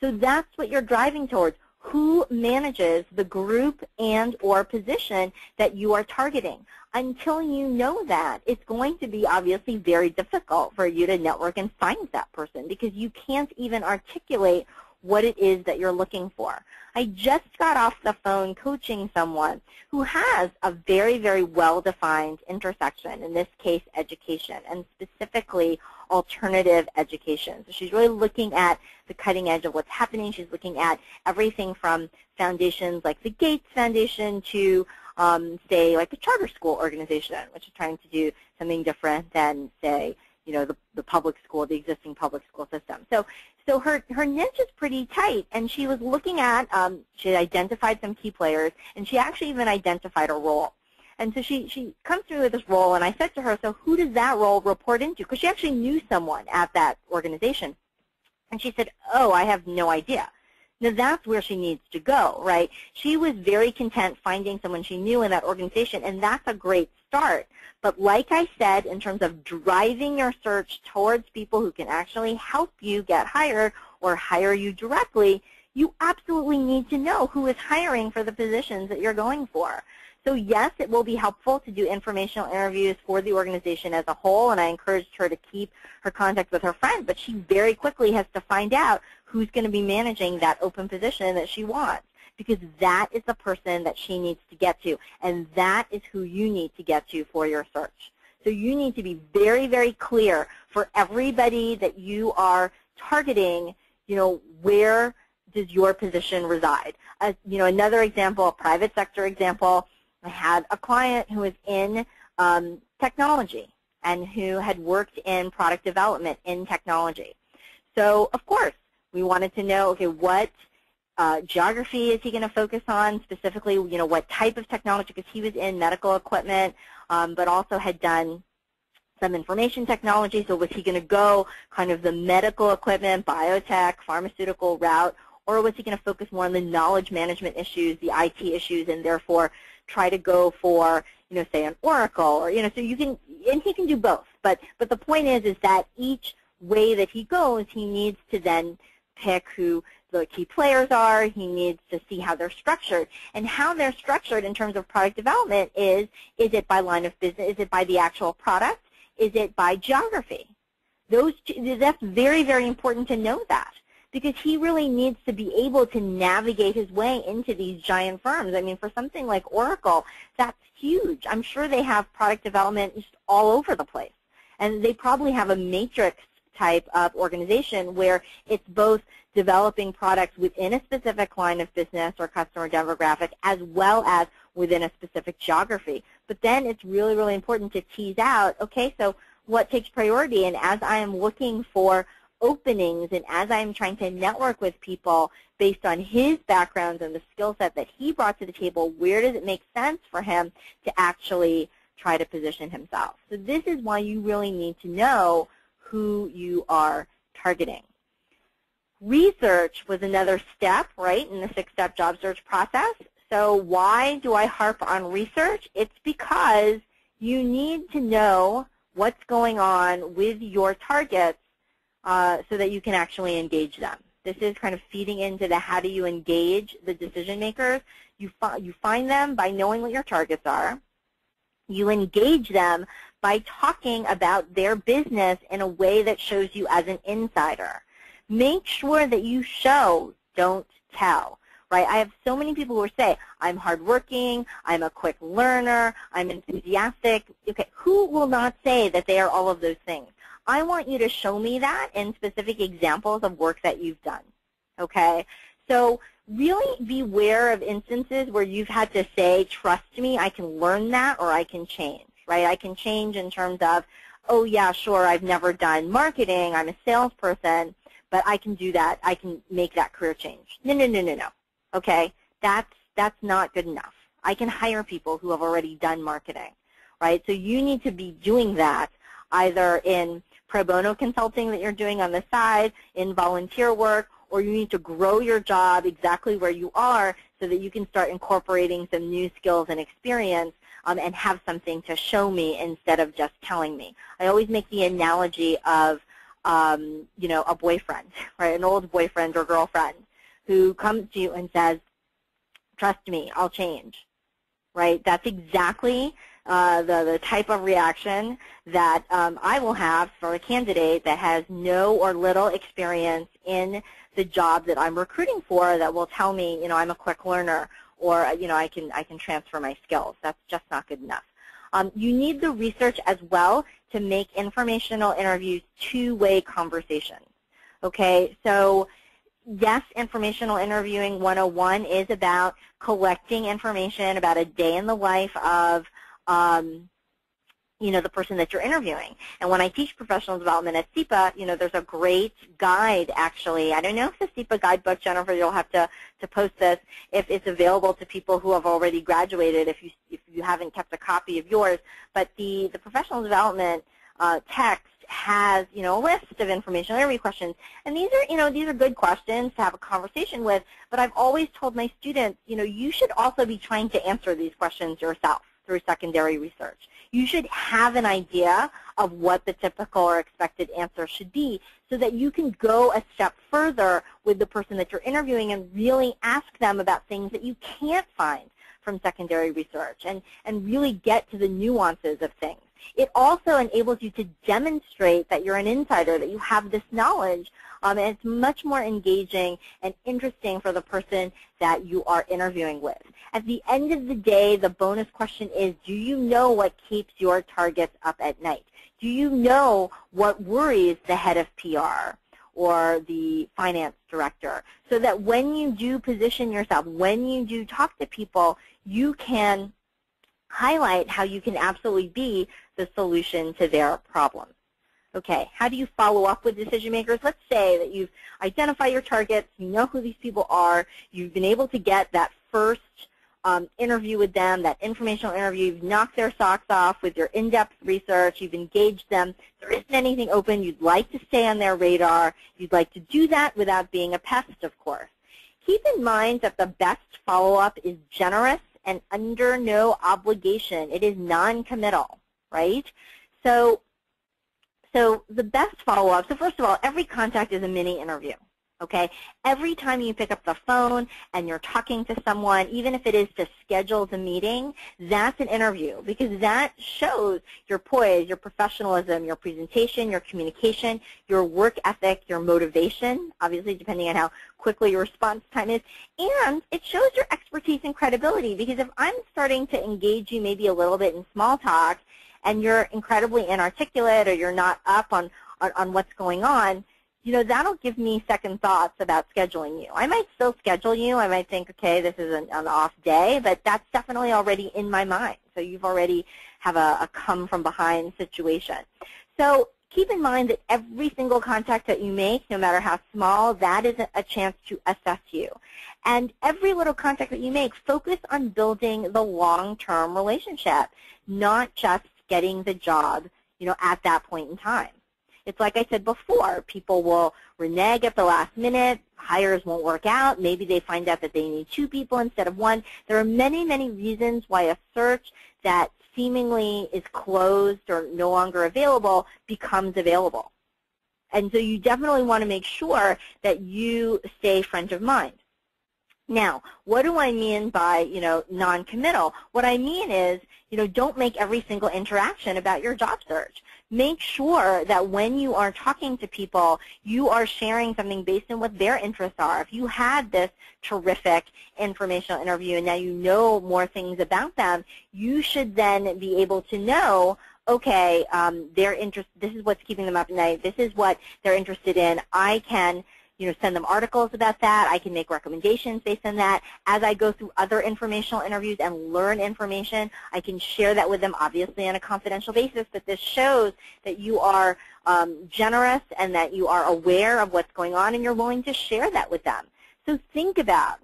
B: So that's what you're driving towards. Who manages the group and or position that you are targeting? Until you know that, it's going to be obviously very difficult for you to network and find that person, because you can't even articulate what it is that you're looking for. I just got off the phone coaching someone who has a very, very well-defined intersection, in this case education, and specifically alternative education. So she's really looking at the cutting edge of what's happening. She's looking at everything from foundations like the Gates Foundation to, say, like a charter school organization, which is trying to do something different than, say, you know, the public school, the existing public school system. So her niche is pretty tight, and she was looking at, she had identified some key players, and she actually even identified a role. And so she comes through with this role, and I said to her, so who does that role report into? Because she actually knew someone at that organization. And she said, oh, I have no idea. Now that's where she needs to go, right? She was very content finding someone she knew in that organization, and that's a great start. But like I said, in terms of driving your search towards people who can actually help you get hired or hire you directly, you absolutely need to know who is hiring for the positions that you're going for. So yes, it will be helpful to do informational interviews for the organization as a whole, and I encouraged her to keep her contact with her friend, but she very quickly has to find out who's going to be managing that open position that she wants, because that is the person that she needs to get to, and that is who you need to get to for your search. So you need to be very, very clear for everybody that you are targeting, you know, where does your position reside. You know, another example, a private sector example, I had a client who was in technology and who had worked in product development in technology. So, of course, we wanted to know, okay, what geography is he going to focus on, specifically, you know, what type of technology, because he was in medical equipment, but also had done some information technology. So was he going to go kind of the medical equipment, biotech, pharmaceutical route, or was he going to focus more on the knowledge management issues, the IT issues, and therefore try to go for, you know, say an Oracle, or, you know, so you can, and he can do both. But the point is that each way that he goes, he needs to then pick who the key players are. He needs to see how they're structured. And how they're structured in terms of product development is it by line of business? Is it by the actual product? Is it by geography? That's very, very important to know that, because he really needs to be able to navigate his way into these giant firms. I mean, for something like Oracle, that's huge. I'm sure they have product development just all over the place. And they probably have a matrix type of organization where it's both developing products within a specific line of business or customer demographic as well as within a specific geography. But then it's really, really important to tease out, okay, so what takes priority? And as I am looking for openings and as I'm trying to network with people based on his backgrounds and the skill set that he brought to the table, where does it make sense for him to actually try to position himself? So this is why you really need to know who you are targeting. Research was another step, right, in the 6-step job search process. So why do I harp on research? It's because you need to know what's going on with your targets so that you can actually engage them. This is kind of feeding into the how do you engage the decision makers. You find them by knowing what your targets are. You engage them by talking about their business in a way that shows you as an insider. Make sure that you show, don't tell. Right? I have so many people who say, I'm hardworking, I'm a quick learner, I'm enthusiastic. Okay, who will not say that they are all of those things? I want you to show me that in specific examples of work that you've done. Okay? So really beware of instances where you've had to say, trust me, I can learn that or I can change. Right? I can change in terms of, oh yeah, sure, I've never done marketing, I'm a salesperson, but I can do that, I can make that career change. No, no, no, no, no. Okay, that's not good enough. I can hire people who have already done marketing, right? So you need to be doing that either in pro bono consulting that you're doing on the side, in volunteer work, or you need to grow your job exactly where you are so that you can start incorporating some new skills and experience and have something to show me instead of just telling me. I always make the analogy of, you know, a boyfriend, right, an old boyfriend or girlfriend who comes to you and says, trust me, I'll change, right? That's exactly the type of reaction that I will have for a candidate that has no or little experience in the job that I'm recruiting for that will tell me, you know, I'm a quick learner or, you know, I can transfer my skills. That's just not good enough. You need the research as well to make informational interviews two-way conversations, okay? So yes, informational interviewing 101 is about collecting information about a day in the life of, you know, the person that you're interviewing. And when I teach professional development at SEPA, you know, there's a great guide, actually. I don't know if the SEPA guidebook, Jennifer, you'll have to post this, if it's available to people who have already graduated, if you haven't kept a copy of yours. But the professional development text has, you know, a list of informational interview questions. And these are, you know, these are good questions to have a conversation with, but I've always told my students, you know, you should also be trying to answer these questions yourself through secondary research. You should have an idea of what the typical or expected answer should be so that you can go a step further with the person that you're interviewing and really ask them about things that you can't find from secondary research and really get to the nuances of things. It also enables you to demonstrate that you're an insider, that you have this knowledge, and it's much more engaging and interesting for the person that you are interviewing with. At the end of the day, the bonus question is, do you know what keeps your targets up at night? Do you know what worries the head of PR or the finance director? So that when you do position yourself, when you do talk to people, you can highlight how you can absolutely be the solution to their problems. Okay, how do you follow up with decision makers? Let's say that you've identified your targets, you know who these people are, you've been able to get that first interview with them, that informational interview, you've knocked their socks off with your in-depth research, you've engaged them, there isn't anything open, you'd like to stay on their radar, you'd like to do that without being a pest, of course. Keep in mind that the best follow-up is generous and under no obligation. It is non-committal, right? So the best follow-up, so first of all, every contact is a mini interview, okay? Every time you pick up the phone and you're talking to someone, even if it is to schedule the meeting, that's an interview because that shows your poise, your professionalism, your presentation, your communication, your work ethic, your motivation, obviously depending on how quickly your response time is, and it shows your expertise and credibility because if I'm starting to engage you maybe a little bit in small talk and you're incredibly inarticulate or you're not up on what's going on, you know, that'll give me second thoughts about scheduling you. I might still schedule you. I might think, okay, this is an off day, but that's definitely already in my mind. So you've already have a come from behind situation. So keep in mind that every single contact that you make, no matter how small, that is a chance to assess you. And every little contact that you make, focus on building the long-term relationship, not just getting the job, you know, at that point in time. It's like I said before, people will renege at the last minute, hires won't work out, maybe they find out that they need 2 people instead of 1. There are many, many reasons why a search that seemingly is closed or no longer available becomes available. And so you definitely want to make sure that you stay front of mind. Now, what do I mean by, non-committal? What I mean is, don't make every single interaction about your job search. Make sure that when you are talking to people, you are sharing something based on what their interests are. If you had this terrific informational interview and now you know more things about them, you should then be able to know, okay, this is what's keeping them up at night. This is what they're interested in. I can send them articles about that. I can make recommendations based on that. As I go through other informational interviews and learn information, I can share that with them, obviously on a confidential basis, but this shows that you are generous and that you are aware of what's going on and you're willing to share that with them. So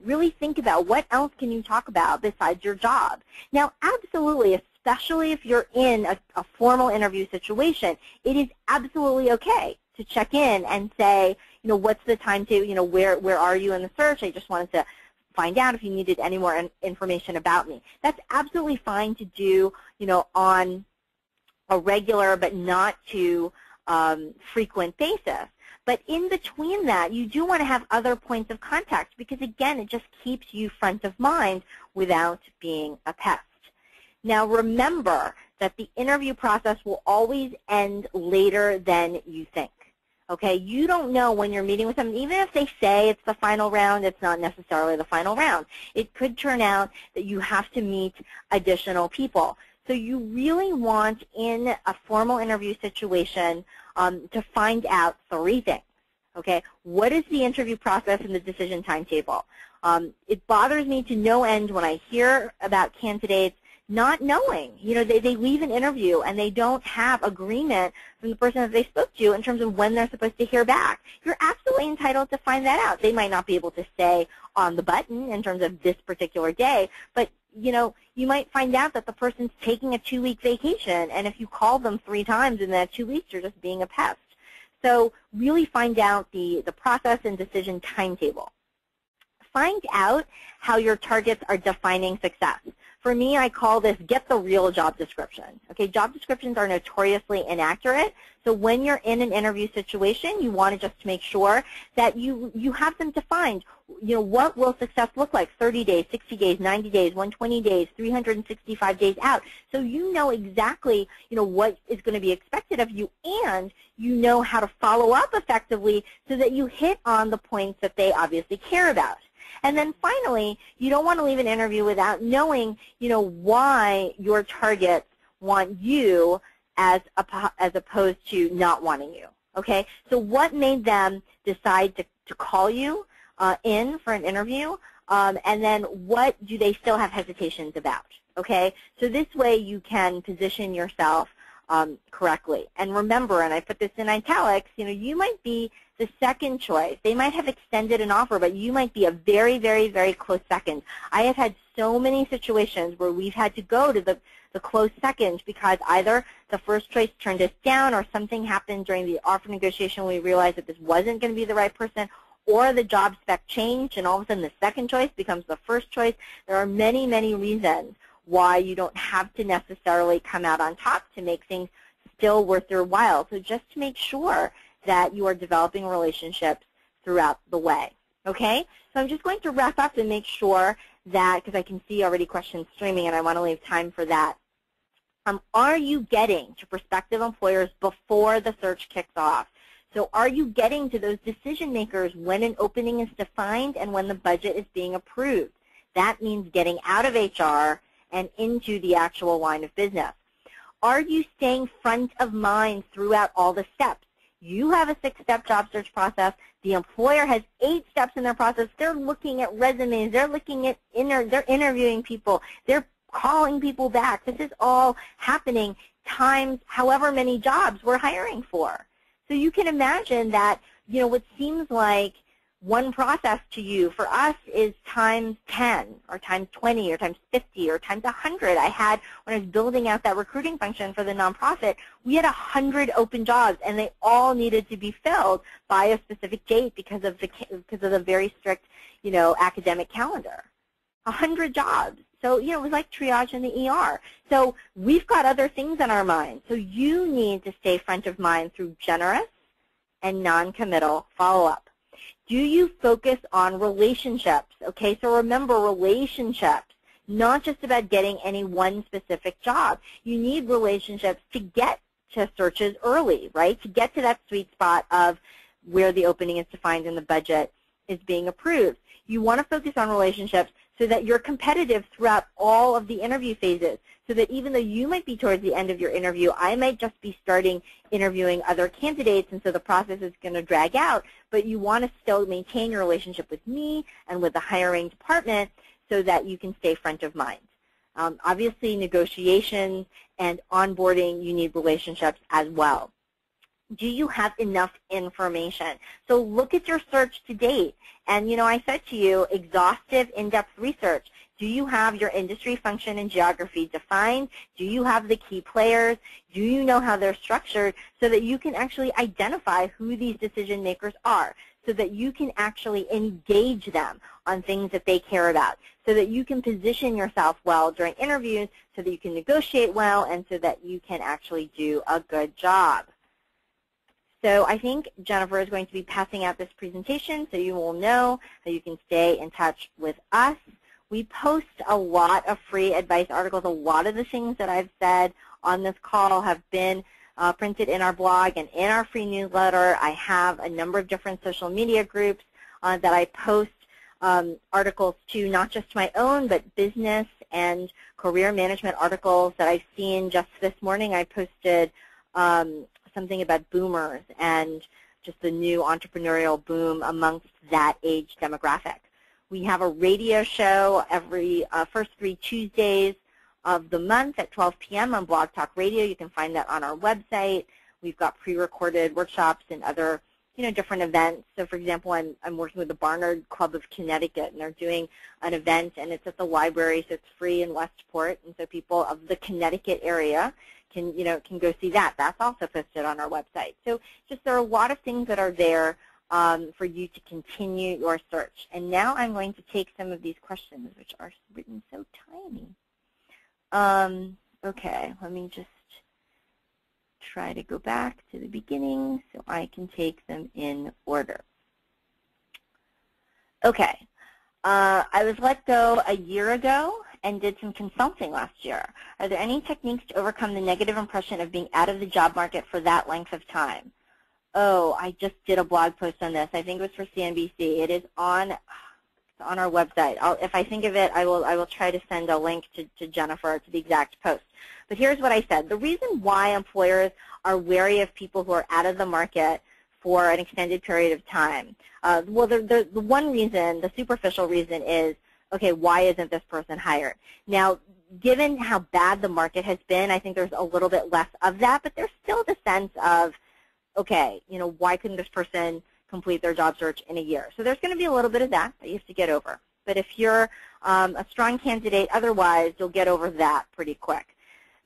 B: really think about what else can you talk about besides your job. Now, absolutely, especially if you're in a formal interview situation, it is absolutely okay to check in and say, what's the time to, where are you in the search? I just wanted to find out if you needed any more information about me. That's absolutely fine to do, on a regular but not too frequent basis. But in between that, you do want to have other points of contact because, again, it just keeps you front of mind without being a pest. Now, remember that the interview process will always end later than you think. Okay, you don't know when you're meeting with them. Even if they say it's the final round, it's not necessarily the final round. It could turn out that you have to meet additional people. So you really want, in a formal interview situation, to find out 3 things. Okay, what is the interview process and the decision timetable? It bothers me to no end when I hear about candidates not knowing. They leave an interview and they don't have agreement from the person that they spoke to in terms of when they're supposed to hear back. You're absolutely entitled to find that out. They might not be able to say on the button in terms of this particular day, but you might find out that the person's taking a 2-week vacation, and if you call them 3 times in that 2 weeks, you're just being a pest. So really find out the process and decision timetable. Find out how your targets are defining success. For me, I call this get the real job description. Okay, job descriptions are notoriously inaccurate, so when you're in an interview situation, you want to just make sure that you have them defined. What will success look like 30 days, 60 days, 90 days, 120 days, 365 days out. So you know exactly, what is going to be expected of you, and you know how to follow up effectively so that you hit on the points that they obviously care about. And then finally, you don't want to leave an interview without knowing, why your targets want you as opposed to not wanting you. Okay? So what made them decide to call you in for an interview? And then what do they still have hesitations about? Okay? So this way you can position yourself correctly. And remember, and I put this in italics, you might be the second choice. They might have extended an offer, but you might be a very, very, very close second. I have had so many situations where we've had to go to the close second because either the first choice turned us down or something happened during the offer negotiation. We realized that this wasn't going to be the right person, or the job spec changed and all of a sudden the second choice becomes the first choice. There are many, many reasons why you don't have to necessarily come out on top to make things still worth your while. So just to make sure that you are developing relationships throughout the way. Okay? So I'm just going to wrap up and make sure that, because I can see already questions streaming and I want to leave time for that. Are you getting to prospective employers before the search kicks off? So are you getting to those decision makers when an opening is defined and when the budget is being approved? That means getting out of HR and into the actual line of business. Are you staying front of mind throughout all the steps? You have a 6-step job search process. The employer has 8 steps in their process. They're looking at resumes. They're looking at they're interviewing people. They're calling people back. This is all happening times however many jobs we're hiring for. So you can imagine that, what seems like one process to you for us is times 10 or times 20 or times 50 or times 100. I had, when I was building out that recruiting function for the nonprofit, we had 100 open jobs and they all needed to be filled by a specific date because of the very strict, academic calendar. 100 jobs. So, it was like triage in the ER. So we've got other things on our mind. So you need to stay front of mind through generous and non-committal follow-up. Do you focus on relationships? Okay, so remember, relationships, not just about getting any one specific job. You need relationships to get to searches early, right? To get to that sweet spot of where the opening is defined and the budget is being approved. You want to focus on relationships so that you're competitive throughout all of the interview phases, so that even though you might be towards the end of your interview, I might just be starting interviewing other candidates, and so the process is going to drag out, but you want to still maintain your relationship with me and with the hiring department so that you can stay front of mind. Obviously, negotiations and onboarding, you need relationships as well. Do you have enough information? So look at your search to date. And, you know, I said to you, exhaustive, in-depth research. Do you have your industry, function, and geography defined? Do you have the key players? Do you know how they're structured so that you can actually identify who these decision makers are, so that you can actually engage them on things that they care about, so that you can position yourself well during interviews, so that you can negotiate well, and so that you can actually do a good job. So I think Jennifer is going to be passing out this presentation so you will know that you can stay in touch with us. We post a lot of free advice articles. A lot of the things that I've said on this call have been printed in our blog and in our free newsletter. I have a number of different social media groups that I post articles to, not just my own, but business and career management articles that I've seen. Just this morning I posted something about boomers and just the new entrepreneurial boom amongst that age demographic. We have a radio show every first 3 Tuesdays of the month at 12 p.m. on Blog Talk Radio. You can find that on our website. We've got pre-recorded workshops and other, you know, different events. So, for example, I'm working with the Barnard Club of Connecticut, and they're doing an event, and it's at the library, so it's free in Westport, and so people of the Connecticut area can go see that. That's also posted on our website. So, just there are a lot of things that are there for you to continue your search. And now I'm going to take some of these questions, which are written so tiny. Okay, let me just try to go back to the beginning so I can take them in order. Okay, I was let go a year ago and did some consulting last year. Are there any techniques to overcome the negative impression of being out of the job market for that length of time? Oh, I just did a blog post on this. I think it was for CNBC. It is on our website. If I think of it, I will try to send a link to Jennifer to the exact post. But here's what I said. The reason why employers are wary of people who are out of the market for an extended period of time, well, the one reason, the superficial reason is, okay, why isn't this person hired? Now, given how bad the market has been, I think there's a little bit less of that, but there's still the sense of, okay, you know, why couldn't this person complete their job search in a year? So there's going to be a little bit of that you have to get over. But if you're a strong candidate otherwise, you'll get over that pretty quick.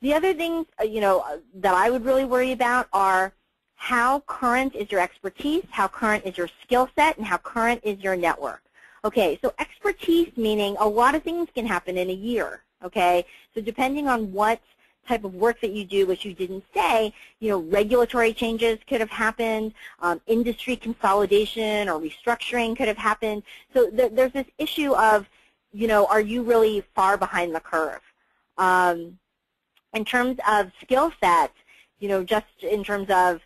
B: The other things, you know, that I would really worry about are how current is your expertise, how current is your skill set, and how current is your network. Okay, so expertise meaning a lot of things can happen in a year, okay? So depending on what type of work that you do, which you didn't say, you know, regulatory changes could have happened, industry consolidation or restructuring could have happened. So there's this issue of, you know, are you really far behind the curve? In terms of skill sets, you know, just in terms of,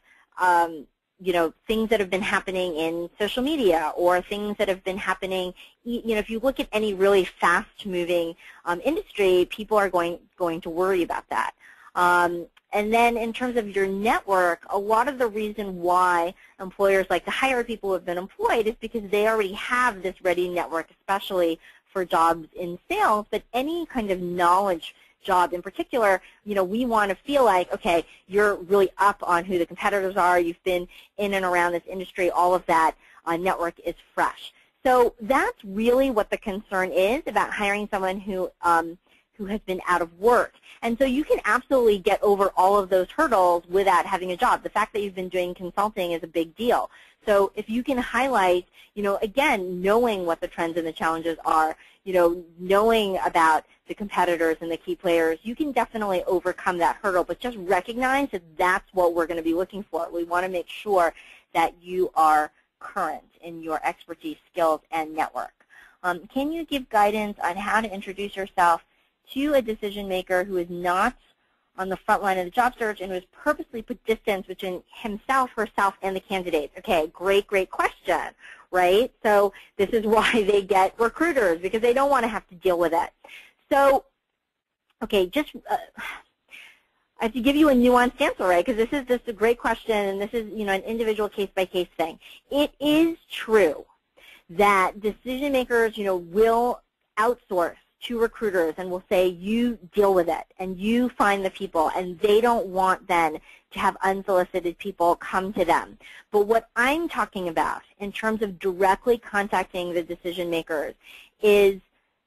B: you know, things that have been happening in social media or things that have been happening, you know, if you look at any really fast-moving industry, people are going to worry about that. And then in terms of your network, a lot of the reason why employers like to hire people who have been employed is because they already have this ready network, especially for jobs in sales, but any kind of knowledge job in particular, you know, we want to feel like, okay, you're really up on who the competitors are, you've been in and around this industry, all of that network is fresh. So that's really what the concern is about hiring someone who has been out of work. And so you can absolutely get over all of those hurdles without having a job. The fact that you've been doing consulting is a big deal. So if you can highlight, you know, again, knowing what the trends and the challenges are, you know, knowing about the competitors and the key players, you can definitely overcome that hurdle. But just recognize that that's what we're going to be looking for. We want to make sure that you are current in your expertise, skills, and network. Can you give guidance on how to introduce yourself to a decision maker who is not on the front line of the job search and who has purposely put distance between himself, herself, and the candidate? Okay, great question, right? So this is why they get recruiters, because they don't want to have to deal with it. So, okay, just I have to give you a nuanced answer, right? Because this is just a great question, and this is, you know, an individual case-by-case thing. It is true that decision makers, you know, will outsource to recruiters and will say, you deal with it and you find the people, and they don't want then to have unsolicited people come to them. But what I'm talking about in terms of directly contacting the decision makers is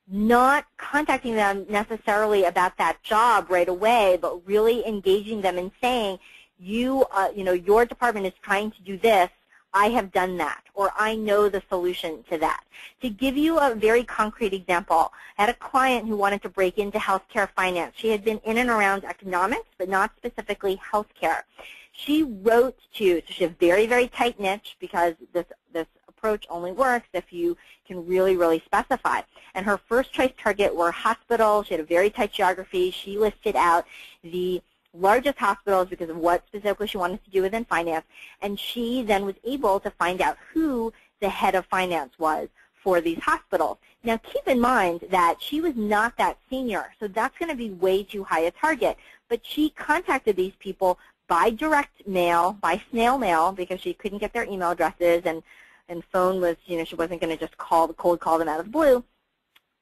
B: not contacting them necessarily about that job right away, but really engaging them and saying, you know, your department is trying to do this, I have done that, or I know the solution to that. To give you a very concrete example, I had a client who wanted to break into healthcare finance. She had been in and around economics, but not specifically healthcare. She wrote to, so she has a very, very tight niche, because this approach only works if you can really, really specify. And her first choice target were hospitals. She had a very tight geography. She listed out the largest hospitals because of what specifically she wanted to do within finance, and she then was able to find out who the head of finance was for these hospitals. Now keep in mind that she was not that senior, so that's going to be way too high a target, but she contacted these people by direct mail, by snail mail, because she couldn't get their email addresses, and phone was, you know, she wasn't going to just cold call them out of the blue.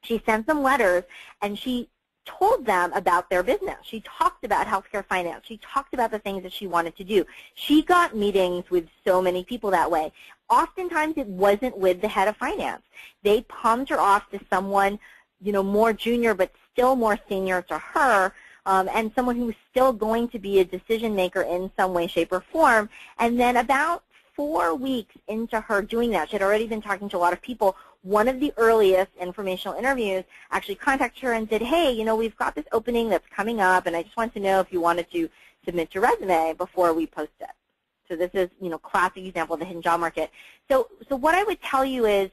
B: She sent them letters, and she told them about their business. She talked about healthcare finance. She talked about the things that she wanted to do. She got meetings with so many people that way. Oftentimes it wasn't with the head of finance. They palmed her off to someone, you know, more junior but still more senior to her, and someone who was still going to be a decision maker in some way, shape, or form. And then about 4 weeks into her doing that, she had already been talking to a lot of people. One of the earliest informational interviews actually contacted her and said, hey, you know, we've got this opening that's coming up, and I just wanted to know if you wanted to submit your resume before we post it. So this is, you know, classic example of the hidden job market. So what I would tell you is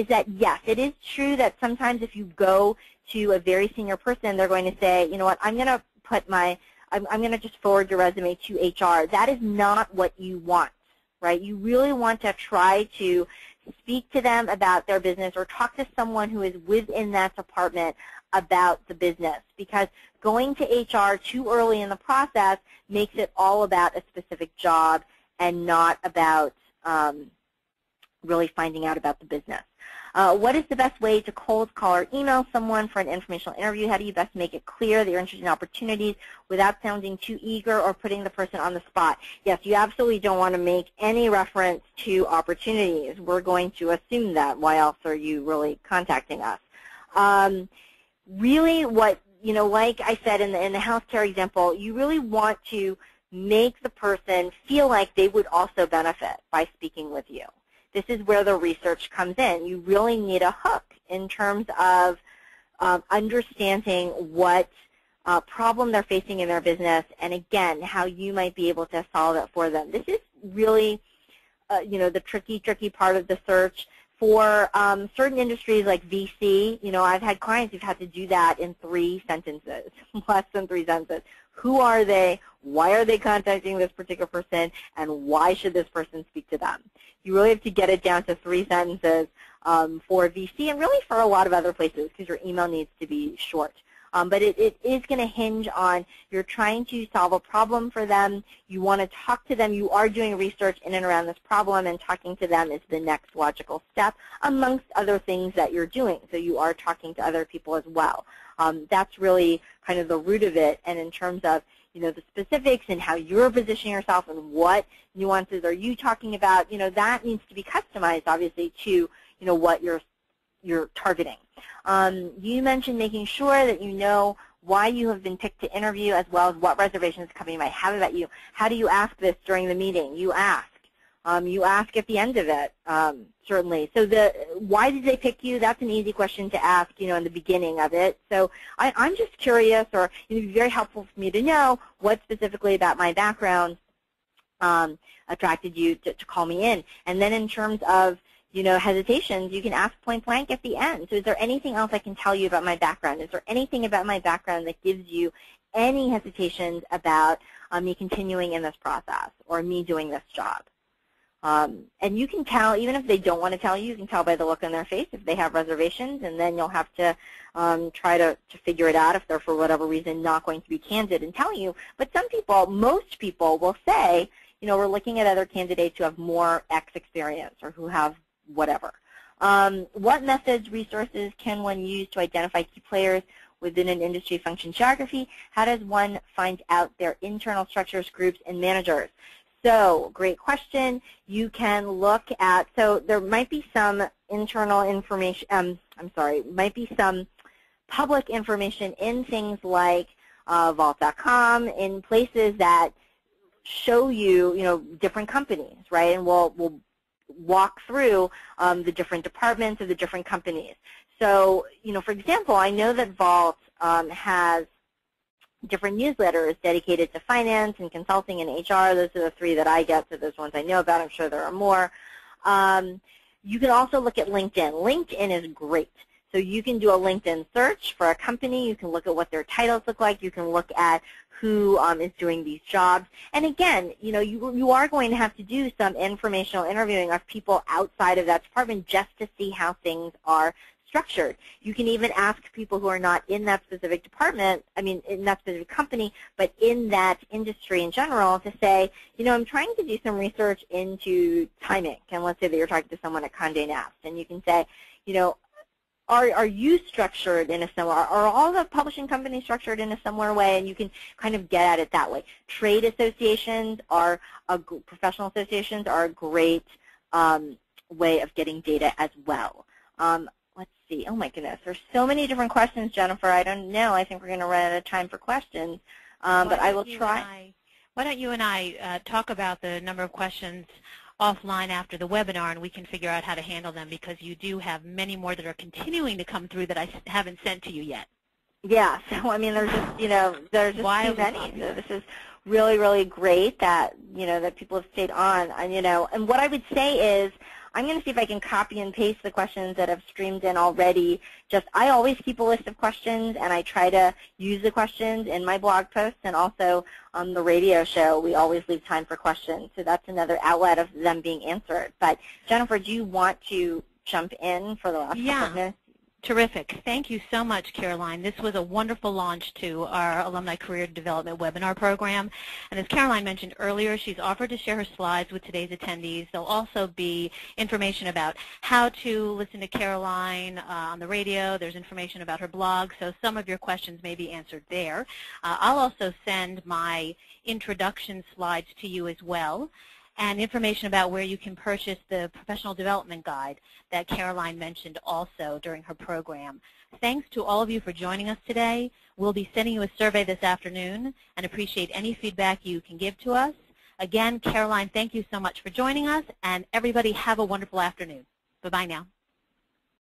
B: that, yes, it is true that sometimes if you go to a very senior person, they're going to say, you know what, I'm going to put my, I'm going to just forward your resume to HR. That is not what you want, right? You really want to try to speak to them about their business or talk to someone who is within that department about the business, because going to HR too early in the process makes it all about a specific job and not about really finding out about the business. What is the best way to cold call or email someone for an informational interview? How do you best make it clear that you're interested in opportunities without sounding too eager or putting the person on the spot? Yes, you absolutely don't want to make any reference to opportunities. We're going to assume that. Why else are you really contacting us? Really, what, you know, like I said in the healthcare example, you really want to make the person feel like they would also benefit by speaking with you. This is where the research comes in. You really need a hook in terms of understanding what problem they're facing in their business, and again, how you might be able to solve it for them. This is really, you know, the tricky part of the search. For certain industries like VC, you know, I've had clients who've had to do that in 3 sentences, less than 3 sentences. Who are they? Why are they contacting this particular person? And why should this person speak to them? You really have to get it down to 3 sentences for VC, and really for a lot of other places, because your email needs to be short. But it is going to hinge on you're trying to solve a problem for them. You want to talk to them. You are doing research in and around this problem, and talking to them is the next logical step, amongst other things that you're doing. So you are talking to other people as well. That's really kind of the root of it. And in terms of, you know, the specifics and how you're positioning yourself and what nuances are you talking about, you know, that needs to be customized, obviously, to, you know, what you're targeting. You mentioned making sure that you know why you have been picked to interview, as well as what reservations the company might have about you. How do you ask this during the meeting? You ask. You ask at the end of it, certainly. So why did they pick you? That's an easy question to ask, you know, in the beginning of it. So I'm just curious, or it would be very helpful for me to know what specifically about my background attracted you to call me in. And then in terms of, hesitations, you can ask point blank at the end. So is there anything else I can tell you about my background? Is there anything about my background that gives you any hesitations about me continuing in this process or me doing this job? And you can tell, even if they don't want to tell you, you can tell by the look on their face if they have reservations, and then you'll have to try to figure it out if they're, for whatever reason, not going to be candid and tell you. But some people, most people, will say, we're looking at other candidates who have more X experience or who have whatever. What methods, resources can one use to identify key players within an industry function geography? How does one find out their internal structures, groups, and managers? So, great question. You can look at, so there might be some internal information, might be some public information in things like Vault.com, in places that show you, different companies, right? And we'll walk through the different departments of the different companies. So, for example, I know that Vault has different newsletters dedicated to finance and consulting and HR. Those are the three that I get, so those ones I know about. I'm sure there are more. You can also look at LinkedIn. LinkedIn is great. So you can do a LinkedIn search for a company. You can look at what their titles look like. You can look at who is doing these jobs. And again, you are going to have to do some informational interviewing of people outside of that department just to see how things are structured. You can even ask people who are not in that specific department, in that specific company, but in that industry in general to say, I'm trying to do some research into timing. And let's say that you're talking to someone at Condé Nast, and you can say, are you structured in a similar, are all the publishing companies structured in a similar way? And you can kind of get at it that way. Trade associations are, professional associations are a great way of getting data as well. Let's see. Oh, my goodness. There's so many different questions, Jennifer. I don't know. I think we're going to run out of time for questions, but I will try.
A: Why don't you and I talk about the number of questions offline after the webinar, and we can figure out how to handle them, because you do have many more that are continuing to come through that I haven't sent to you yet.
B: Yeah. So, there's just, there's just too many. So this is really, really great that, that people have stayed on. And what I would say is, I'm going to see if I can copy and paste the questions that have streamed in already. I always keep a list of questions, and I try to use the questions in my blog posts, and also on the radio show, we always leave time for questions. So that's another outlet of them being answered. But Jennifer, do you want to jump in for the last couple of minutes?
A: Terrific. Thank you so much, Caroline. This was a wonderful launch to our Alumni Career Development webinar program. And as Caroline mentioned earlier, she's offered to share her slides with today's attendees. There'll also be information about how to listen to Caroline on the radio. There's information about her blog, so some of your questions may be answered there. I'll also send my introduction slides to you as well, and information about where you can purchase the professional development guide that Caroline mentioned also during her program. Thanks to all of you for joining us today. We'll be sending you a survey this afternoon and appreciate any feedback you can give to us. Again, Caroline, thank you so much for joining us, and everybody have a wonderful afternoon. Bye-bye now.